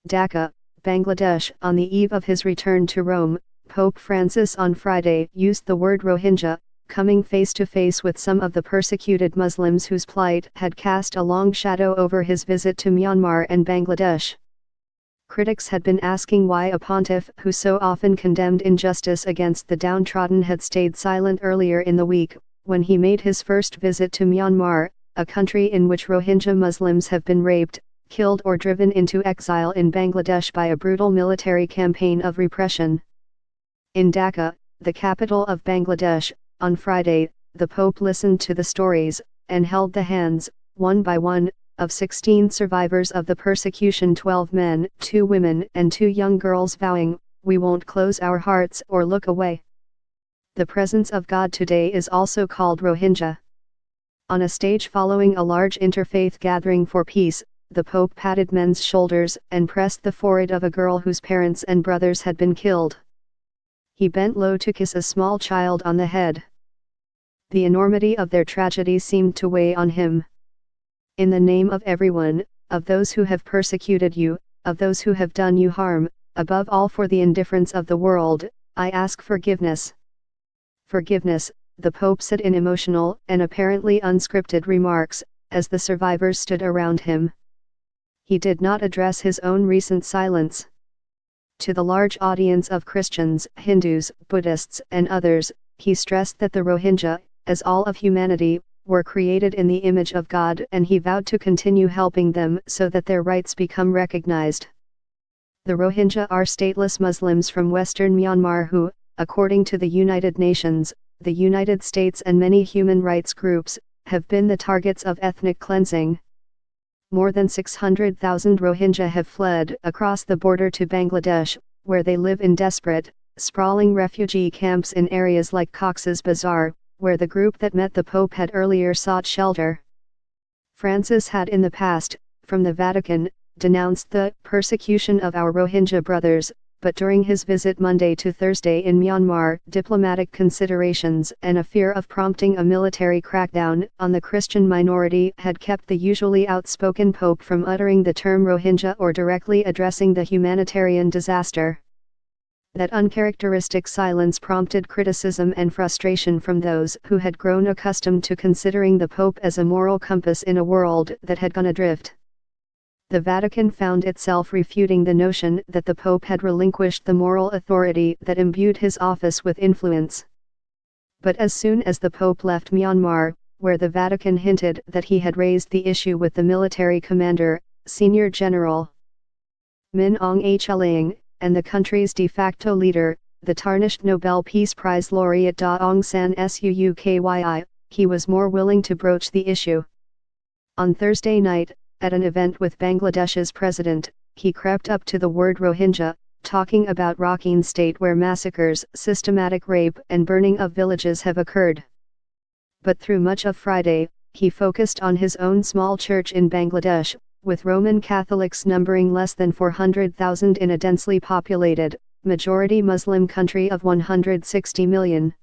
Dhaka, Bangladesh. On the eve of his return to Rome, Pope Francis on Friday used the word Rohingya, coming face to face with some of the persecuted Muslims whose plight had cast a long shadow over his visit to Myanmar and Bangladesh. Critics had been asking why a pontiff who so often condemned injustice against the downtrodden had stayed silent earlier in the week, when he made his first visit to Myanmar, a country in which Rohingya Muslims have been raped, killed or driven into exile in Bangladesh by a brutal military campaign of repression. In Dhaka, the capital of Bangladesh, on Friday, the Pope listened to the stories, and held the hands, one by one, of 16 survivors of the persecution, 12 men, 2 women and 2 young girls, vowing, "We won't close our hearts or look away." The presence of God today is also called Rohingya. On a stage following a large interfaith gathering for peace, the Pope patted men's shoulders and pressed the forehead of a girl whose parents and brothers had been killed. He bent low to kiss a small child on the head. The enormity of their tragedy seemed to weigh on him. "In the name of everyone, of those who have persecuted you, of those who have done you harm, above all for the indifference of the world, I ask forgiveness." Forgiveness, the Pope said in emotional and apparently unscripted remarks, as the survivors stood around him. He did not address his own recent silence. To the large audience of Christians, Hindus, Buddhists and others, he stressed that the Rohingya, as all of humanity, were created in the image of God, and he vowed to continue helping them so that their rights become recognized. The Rohingya are stateless Muslims from western Myanmar who, according to the United Nations, the United States and many human rights groups, have been the targets of ethnic cleansing. More than 600,000 Rohingya have fled across the border to Bangladesh, where they live in desperate, sprawling refugee camps in areas like Cox's Bazar, where the group that met the Pope had earlier sought shelter. Francis had in the past, from the Vatican, denounced the persecution of our Rohingya brothers, but during his visit Monday to Thursday in Myanmar, diplomatic considerations and a fear of prompting a military crackdown on the Christian minority had kept the usually outspoken Pope from uttering the term Rohingya or directly addressing the humanitarian disaster. That uncharacteristic silence prompted criticism and frustration from those who had grown accustomed to considering the Pope as a moral compass in a world that had gone adrift. The Vatican found itself refuting the notion that the Pope had relinquished the moral authority that imbued his office with influence. But as soon as the Pope left Myanmar, where the Vatican hinted that he had raised the issue with the military commander, Senior General Min Aung Hlaing, and the country's de facto leader, the tarnished Nobel Peace Prize laureate Daw Aung San Suu Kyi, he was more willing to broach the issue. On Thursday night, at an event with Bangladesh's president, he crept up to the word Rohingya, talking about Rakhine State where massacres, systematic rape and burning of villages have occurred. But through much of Friday, he focused on his own small church in Bangladesh, with Roman Catholics numbering less than 400,000 in a densely populated, majority Muslim country of 160 million.